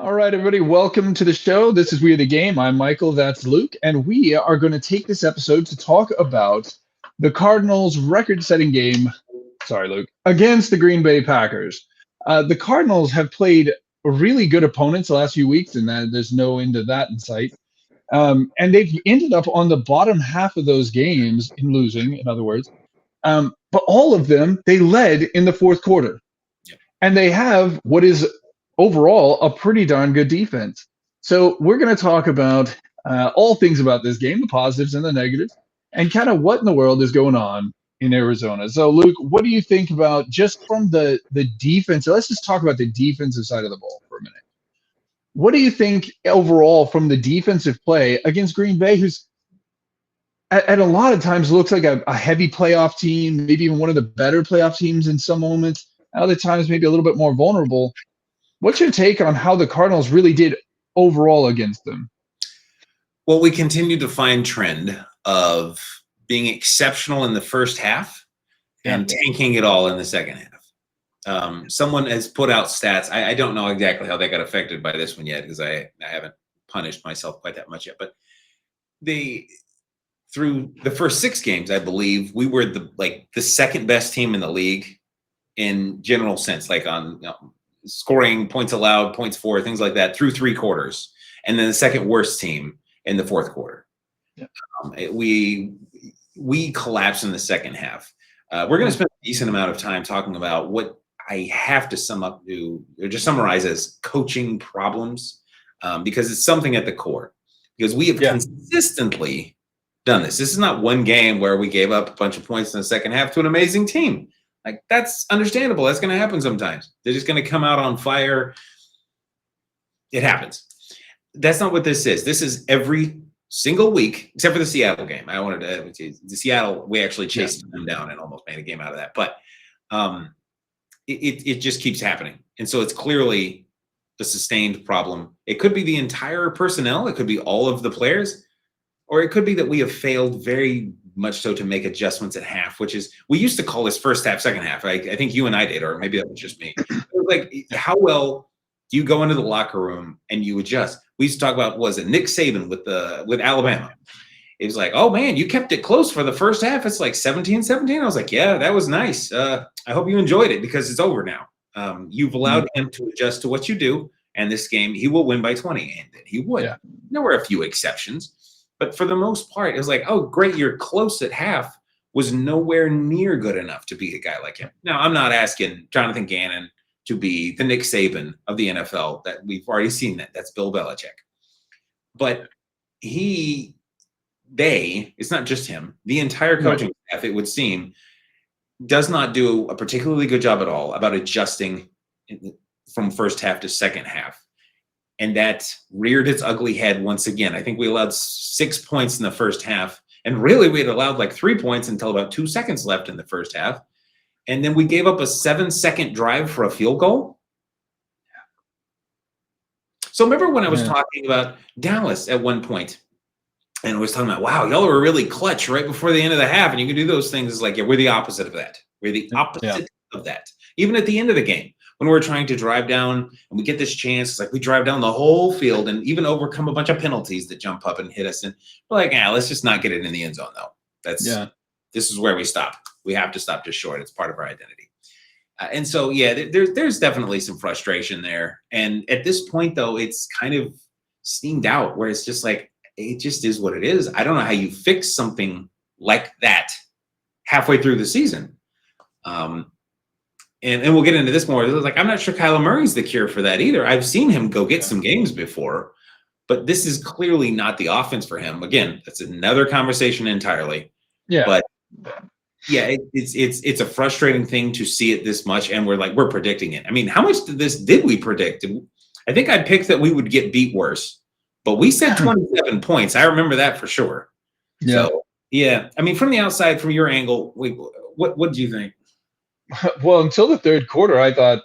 All right, everybody, welcome to the show. This is We Are the Game. I'm Michael, that's Luke, and we are going to take this episode to talk about the Cardinals' record-setting game, sorry, Luke, against the Green Bay Packers. The Cardinals have played really good opponents the last few weeks, and there's no end to that in sight. And they've ended up on the bottom half of those games in losing, in other words. But all of them, they led in the fourth quarter. And they have what is overall a pretty darn good defense. So we're going to talk about all things about this game, the positives and the negatives, and kind of what in the world is going on in Arizona. So, Luke, what do you think about just from the defense? Let's just talk about the defensive side of the ball for a minute. What do you think overall from the defensive play against Green Bay, who's at a lot of times looks like a heavy playoff team, maybe even one of the better playoff teams in some moments, other times maybe a little bit more vulnerable? What's your take on how the Cardinals really did overall against them? Well, we continue to find trend of being exceptional in the first half and tanking it all in the second half. Someone has put out stats. I don't know exactly how they got affected by this one yet because I haven't punished myself quite that much yet. But through the first 6 games, I believe we were the second best team in the league in general sense, like on scoring, points allowed, points for, things like that through 3 quarters, and then the second worst team in the fourth quarter. Yeah. We collapsed in the second half. We're going to spend a decent amount of time talking about what I have to sum up to, or just summarize as coaching problems, because it's something at the core. Because we have consistently done this. This is not one game where we gave up a bunch of points in the second half to an amazing team. Like, that's understandable. That's going to happen sometimes. They're just going to come out on fire. It happens. That's not what this is. This is every single week, except for the Seattle game. The Seattle, we actually chased them down and almost made a game out of that. But it just keeps happening. And so it's clearly a sustained problem. It could be the entire personnel. It could be all of the players. Or it could be that we have failed very much so to make adjustments at half, which is, we used to call this first half, second half. I think you and I did, or maybe that was just me. It was like, how well do you go into the locker room and you adjust? We used to talk about, was it Nick Saban with Alabama? It was like, oh man, you kept it close for the first half. It's like 17-17. I was like, yeah, that was nice. I hope you enjoyed it because it's over now. You've allowed him to adjust to what you do. And this game, he will win by 20. And then he would. Yeah. There were a few exceptions. But for the most part, it was like, oh, great, you're close at half, was nowhere near good enough to beat a guy like him. Now, I'm not asking Jonathan Gannon to be the Nick Saban of the NFL. That we've already seen that. That's Bill Belichick. But it's not just him, the entire coaching staff, it would seem, does not do a particularly good job at all about adjusting from first half to second half. And that reared its ugly head once again. I think we allowed 6 points in the first half. And really, we had allowed like 3 points until about 2 seconds left in the first half. And then we gave up a 7-second drive for a field goal. So remember when I was talking about Dallas at one point, and I was talking about, wow, y'all were really clutch right before the end of the half. And you can do those things. It's like, yeah, we're the opposite of that. We're the opposite of that. Even at the end of the game, when we're trying to drive down and we get this chance, it's like we drive down the whole field and even overcome a bunch of penalties that jump up and hit us. And we're like, let's just not get it in the end zone, though. This is where we stop. We have to stop just short. It's part of our identity. And so, there's definitely some frustration there. And at this point, though, it's kind of steamed out where it's just like, it just is what it is. I don't know how you fix something like that halfway through the season. And we'll get into this more. Like, I'm not sure Kyler Murray's the cure for that either. I've seen him go get some games before, but this is clearly not the offense for him. Again, that's another conversation entirely. Yeah. But it's a frustrating thing to see it this much, and we're predicting it. I mean, how much did we predict? I think I picked that we would get beat worse, but we said 27 points. I remember that for sure. Yeah. So, I mean, from the outside, from your angle, what do you think? Well, until the third quarter, I thought,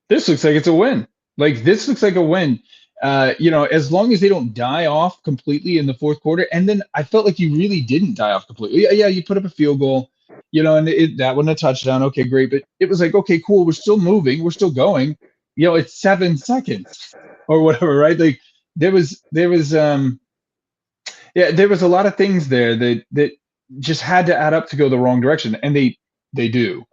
this looks like it's a win. Like, this looks like a win. As long as they don't die off completely in the fourth quarter. And then I felt like you really didn't die off completely. Yeah, you put up a field goal, and that wasn't a touchdown. Okay, great. But it was like, okay, cool. We're still moving. We're still going. It's 7 seconds. or whatever, right? Like there was yeah, there was a lot of things there that just had to add up to go the wrong direction, and they do.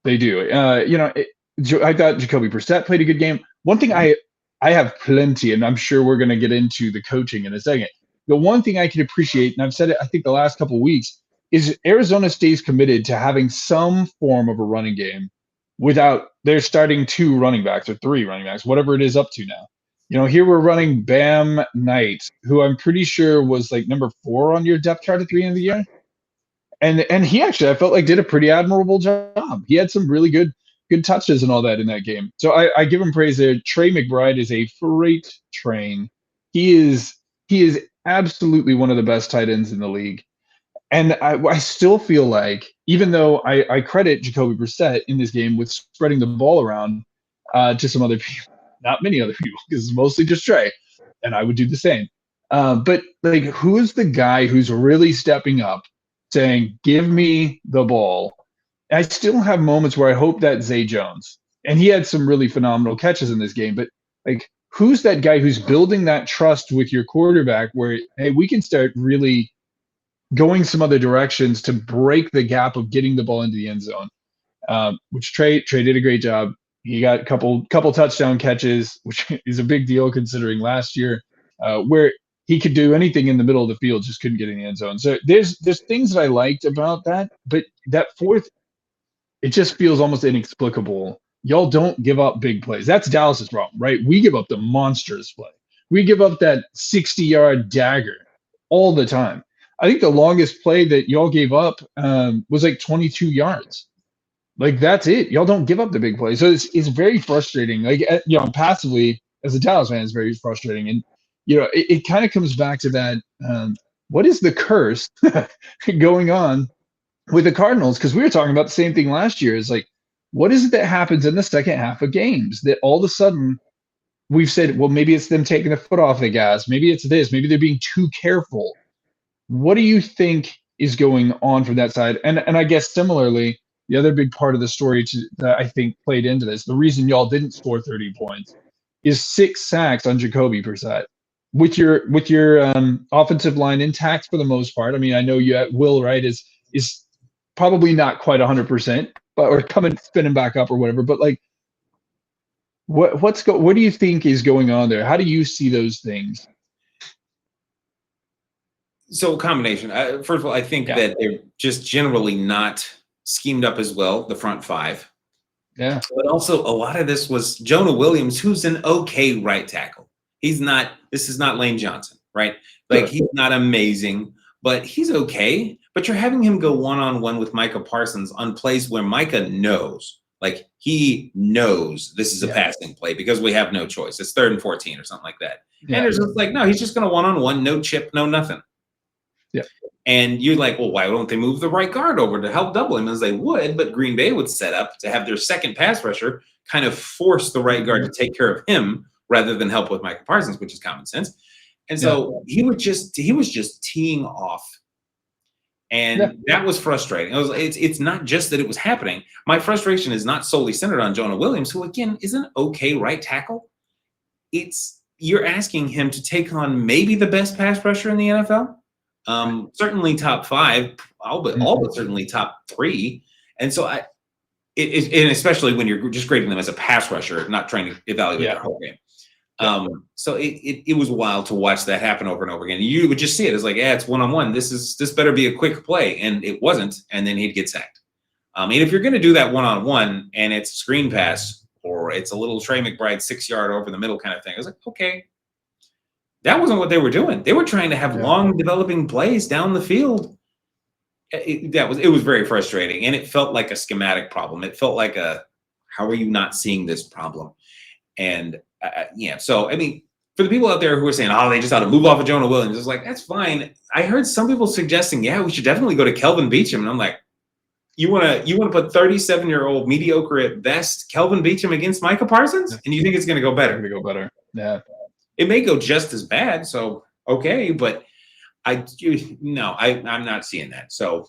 They do. I thought Jacoby Brissett played a good game. One thing I have plenty, and I'm sure we're going to get into the coaching in a second. The one thing I can appreciate, and I've said it, I think the last couple of weeks, is Arizona stays committed to having some form of a running game without they're starting 2 running backs or 3 running backs, whatever it is up to now. Here we're running Bam Knight, who I'm pretty sure was like number 4 on your depth chart at the end of the year. And he actually, I felt like, did a pretty admirable job. He had some really good touches and all that in that game. So I give him praise there. Trey McBride is a freight train. He is absolutely one of the best tight ends in the league. And I still feel like, even though I credit Jacoby Brissett in this game with spreading the ball around to some other people, not many other people, because it's mostly just Trey, and I would do the same. But like, who is the guy who's really stepping up, saying, "Give me the ball"? I still have moments where I hope that Zay Jones, and he had some really phenomenal catches in this game. But like, who's that guy who's building that trust with your quarterback, where, hey, we can start really going some other directions to break the gap of getting the ball into the end zone, which Trey did a great job. He got a couple touchdown catches, which is a big deal considering last year, where he could do anything in the middle of the field, just couldn't get in the end zone. So there's things that I liked about that, but that fourth, it just feels almost inexplicable. Y'all don't give up big plays. That's Dallas's problem, right? We give up the monsters play. We give up that 60-yard dagger all the time. I think the longest play that y'all gave up was like 22 yards. Like, that's it. Y'all don't give up the big plays. So it's very frustrating. Like, passively, as a Dallas fan, it's very frustrating. And, it kind of comes back to that. What is the curse going on with the Cardinals? Because we were talking about the same thing last year. Is like, what is it that happens in the second half of games that all of a sudden we've said, well, maybe it's them taking the foot off the gas. Maybe it's this. Maybe they're being too careful. What do you think is going on from that side? And I guess similarly, the other big part of the story that I think played into this, the reason y'all didn't score 30 points, is 6 sacks on Jacoby Brissett. With your offensive line intact for the most part. I mean, I know you Will Wright is probably not quite 100%, or spinning back up or whatever. But like, what do you think is going on there? How do you see those things? So a combination. First of all, I think that they're just generally not schemed up as well, the front 5. Yeah. But also, a lot of this was Jonah Williams, who's an okay right tackle. He's not. This is not Lane Johnson, right? Like, he's not amazing, but he's okay. But you're having him go one-on-one with Micah Parsons on plays where Micah knows, like, he knows this is a passing play because we have no choice. It's 3rd and 14 or something like that. Yeah. And there's just like, no, he's just going to one-on-one, no chip, no nothing. Yeah. And you're like, well, why don't they move the right guard over to help double him? As they would, but Green Bay would set up to have their second pass rusher kind of force the right guard to take care of him rather than help with Micah Parsons, which is common sense. And so he was just teeing off. And that was frustrating. It's not just that it was happening. My frustration is not solely centered on Jonah Williams, who, again, is an okay right tackle. You're asking him to take on maybe the best pass rusher in the NFL. Certainly top 5, all but certainly top 3. And so and especially when you're just grading them as a pass rusher, not trying to evaluate their whole game. So it was wild to watch that happen over and over again. You would just see it as like, it's one-on-one. This better be a quick play. And it wasn't. And then he'd get sacked. And if you're going to do that one-on-one and it's a screen pass or it's a little Trey McBride 6-yard over the middle kind of thing, I was like, okay. That wasn't what they were doing. They were trying to have long developing plays down the field. It was very frustrating, and it felt like a schematic problem. It felt like how are you not seeing this problem? And so I mean, for the people out there who are saying, they just ought to move off of Jonah Williams, it's like, that's fine. I heard some people suggesting, we should definitely go to Kelvin Beachum, and I'm like, you want to put 37-year-old mediocre at best Kelvin Beachum against Micah Parsons, and you think it's going to go better? It's going to go better. Yeah. It may go just as bad, so okay, but I'm not seeing that. So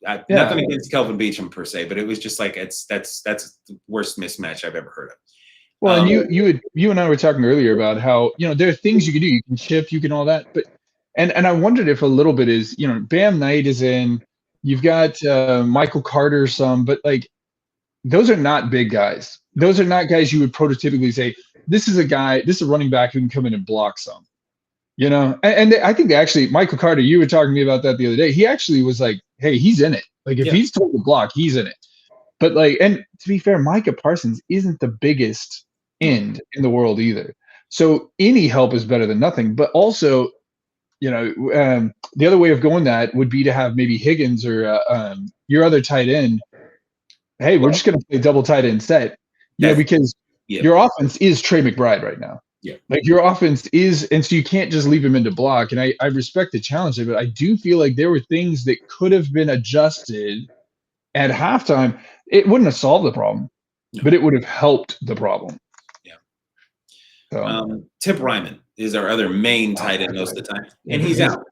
nothing against Kelvin Beachum per se, but it was just like that's the worst mismatch I've ever heard Well, and you and I were talking earlier about how, there are things you can do. You can chip, you can all that, but and I wondered if a little bit is, Bam Knight is in. You've got Michael Carter some, but like those are not big guys. Those are not guys you would prototypically say this is a running back who can come in and block some. And I think actually Michael Carter, you were talking to me about that the other day. He actually was like, hey, he's in it. Like if he's told to block, he's in it. But like, and to be fair, Micah Parsons isn't the biggest end in the world either. So any help is better than nothing. But also, the other way of going that would be to have maybe Higgins or your other tight end. Hey, we're just going to play double tight end set, because your offense is Trey McBride right now. Yeah. Like your offense is, and so you can't just leave him into block. And I respect the challenge there, but I do feel like there were things that could have been adjusted at halftime. It wouldn't have solved the problem, but it would have helped the problem. Yeah. So, Tip Ryman is our other main tight end most of the time, and he's out.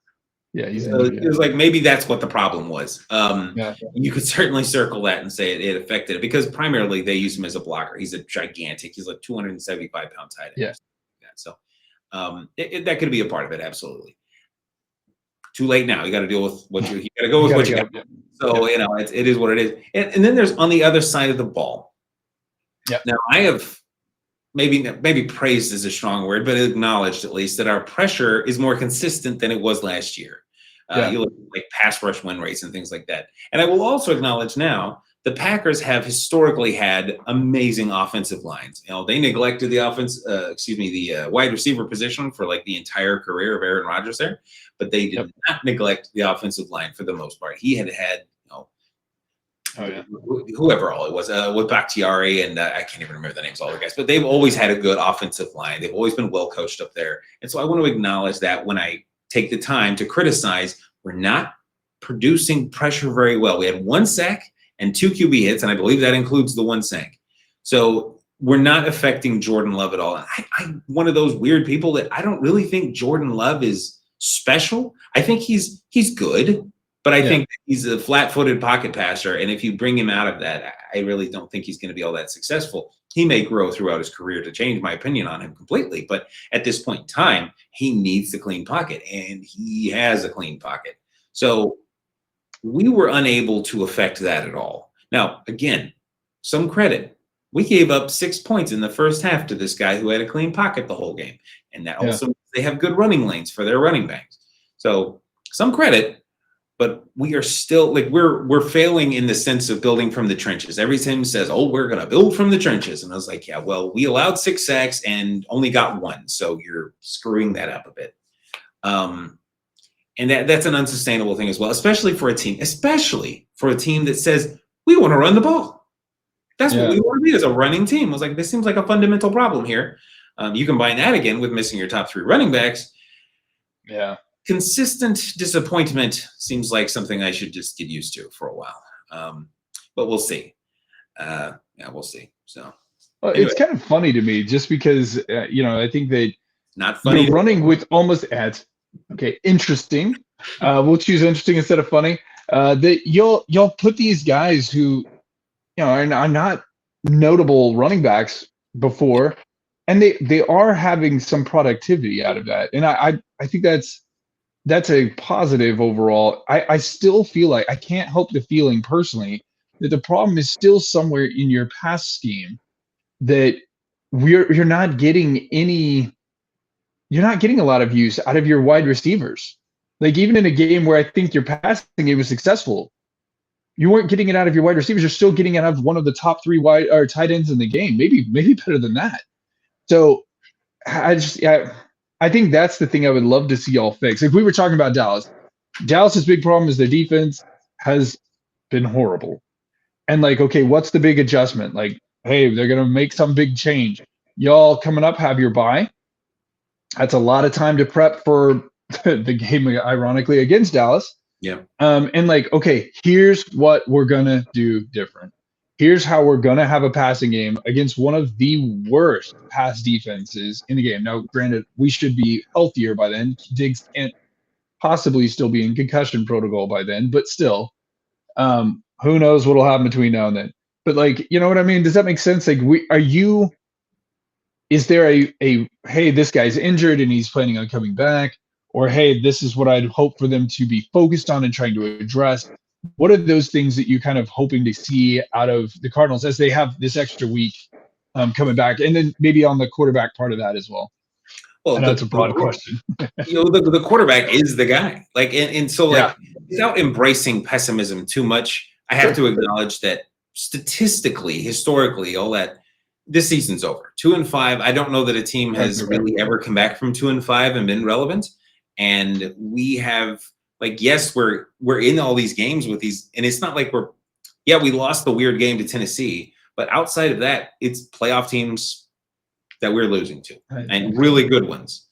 Yeah, he's so it was like maybe that's what the problem was. You could certainly circle that and say it affected it because primarily they use him as a blocker. He's a gigantic. He's like 275-pound tight end. Yeah. So that could be a part of it. Absolutely. Too late now. You got to deal with what you got to go with what you got. So it is what it is. And then there's on the other side of the ball. Yeah. Now I have maybe praised is a strong word, but acknowledged at least that our pressure is more consistent than it was last year. You look at like pass rush win rates and things like that. And I will also acknowledge now the Packers have historically had amazing offensive lines. They neglected the wide receiver position for like the entire career of Aaron Rodgers there, but they did not neglect the offensive line for the most part. He had whoever all it was with Bakhtiari and I can't even remember the names of all the guys, but they've always had a good offensive line. They've always been well coached up there. And so I want to acknowledge that when I take the time to criticize, we're not producing pressure very well. We had 1 sack and 2 QB hits, and I believe that includes the 1 sack. So we're not affecting Jordan Love at all. And I'm one of those weird people that I don't really think Jordan Love is special. I think he's good, but I think he's a flat-footed pocket passer, and if you bring him out of that, I really don't think he's going to be all that successful. He may grow throughout his career to change my opinion on him completely, but at this point in time, he needs the clean pocket, and he has a clean pocket. So we were unable to affect that at all. Now, again, some credit. We gave up 6 points in the first half to this guy who had a clean pocket the whole game, and that also they have good running lanes for their running backs. So some credit. But we are still like we're failing in the sense of building from the trenches. Every team says, "Oh, we're going to build from the trenches," and I was like, "Yeah, well, we allowed 6 sacks and only got 1, so you're screwing that up a bit." And that's an unsustainable thing as well, especially for a team that says we want to run the ball. That's what we want to be as a running team. I was like, this seems like a fundamental problem here. You combine that again with missing your top 3 running backs. Yeah. Consistent disappointment seems like something I should just get used to for a while. But we'll see. We'll see. So anyway. It's kind of funny to me just because, I think that not funny running with almost ads. Okay. Interesting. We'll choose interesting instead of funny. That you'll put these guys who, are not notable running backs before, and they are having some productivity out of that. And I think that's a positive overall. I still feel like I can't help the feeling personally that the problem is still somewhere in your pass scheme that you're not getting a lot of use out of your wide receivers. Like even in a game where I think your passing game was successful, you weren't getting it out of your wide receivers. You're still getting it out of one of the top 3 wide or tight ends in the game, maybe better than that. So I think that's the thing I would love to see y'all fix. If we were talking about Dallas's big problem is their defense has been horrible. And like, okay, what's the big adjustment? Like, hey, they're going to make some big change. Y'all coming up have your bye. That's a lot of time to prep for the game, ironically, against Dallas. Yeah. And like, okay, here's what we're going to do different. Here's how we're going to have a passing game against one of the worst pass defenses in the game. Now, granted, we should be healthier by then. Diggs can't possibly still be in concussion protocol by then, but still, who knows what will happen between now and then. But like, you know what I mean? Does that make sense? Like, is there a hey, this guy's injured and he's planning on coming back, or hey, this is what I'd hope for them to be focused on and trying to address? What are those things that you're kind of hoping to see out of the Cardinals as they have this extra week coming back, and then maybe on the quarterback part of that as well? I Well, know it's a broad question. the quarterback is the guy. Like, and so like Yeah. without embracing pessimism too much, I have to acknowledge that statistically, historically, all that this season's over. 2-5. I don't know that a team has really ever come back from 2-5 and been relevant. And we have like, yes, we're in all these games with these, and it's not like we lost the weird game to Tennessee, but outside of that, it's playoff teams that we're losing to, and really good ones.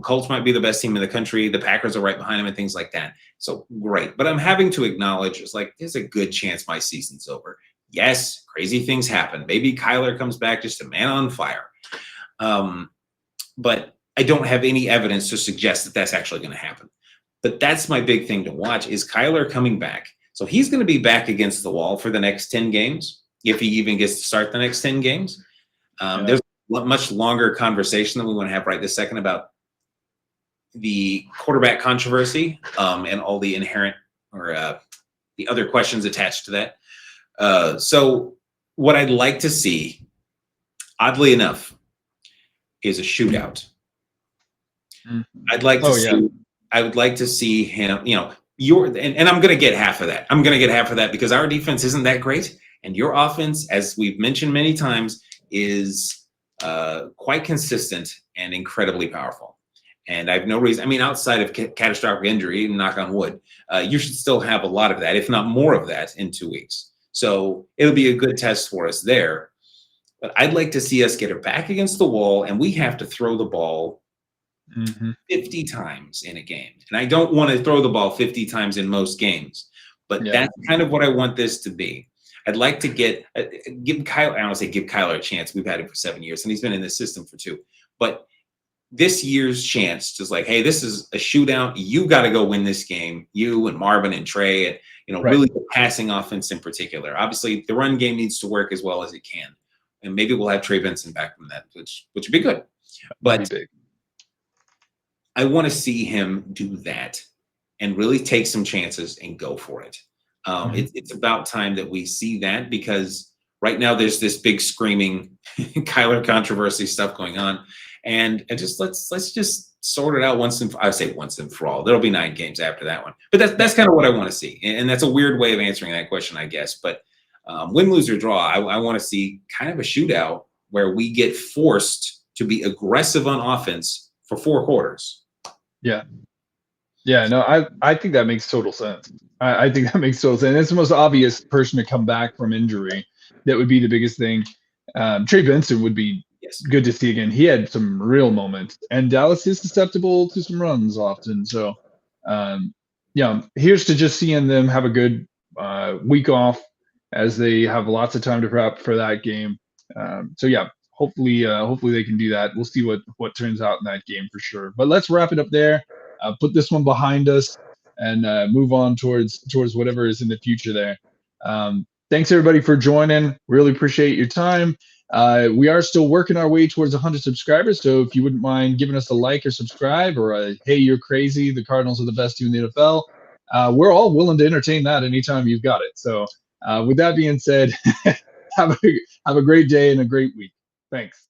Colts might be the best team in the country. The Packers are right behind them and things like that. So great. But I'm having to acknowledge it's like, there's a good chance my season's over. Yes, crazy things happen. Maybe Kyler comes back just a man on fire. But I don't have any evidence to suggest that that's actually going to happen. But that's my big thing to watch is Kyler coming back. So he's going to be back against the wall for the next 10 games, if he even gets to start the next 10 games. There's much longer conversation than we want to have right this second about the quarterback controversy and all the inherent or the other questions attached to that. So what I'd like to see, oddly enough, is a shootout. I'd like to see. I would like to see him. And I'm going to get half of that. I'm going to get half of that because our defense isn't that great, and your offense, as we've mentioned many times, is quite consistent and incredibly powerful. And I have no reason. I mean, outside of catastrophic injury, knock on wood, you should still have a lot of that, if not more of that, in 2 weeks. So it'll be a good test for us there. But I'd like to see us get it back against the wall, and we have to throw the ball 50 times in a game. And I don't want to throw the ball 50 times in most games, but that's kind of what I want this to be. I'd like to give Kyler, I don't want to say give Kyler a chance. We've had him for 7 years, and he's been in this system for 2. But this year's chance, just like, hey, this is a shootout. You got to go win this game. You and Marvin and Trey, and really the passing offense in particular. Obviously, the run game needs to work as well as it can, and maybe we'll have Trey Benson back from that, which would be good. But I want to see him do that and really take some chances and go for it. It's about time that we see that, because right now there's this big screaming Kyler controversy stuff going on, and just let's just sort it out once and for all. There'll be 9 games after that one, but that's kind of what I want to see, and that's a weird way of answering that question, I guess. But win, lose, or draw, I want to see kind of a shootout where we get forced to be aggressive on offense for 4 quarters. No, I think that makes total sense. I think that makes total sense. It's the most obvious person to come back from injury. That would be the biggest thing. Trey Benson would be good to see again. He had some real moments, and Dallas is susceptible to some runs often. So, here's to just seeing them have a good week off as they have lots of time to prep for that game. Hopefully they can do that. We'll see what turns out in that game for sure. But let's wrap it up there. Put this one behind us and move on towards whatever is in the future there. Thanks everybody for joining. Really appreciate your time. We are still working our way towards 100 subscribers. So if you wouldn't mind giving us a like or subscribe, or hey, you're crazy, the Cardinals are the best team in the NFL. We're all willing to entertain that anytime you've got it. So with that being said, have a great day and a great week. Thanks.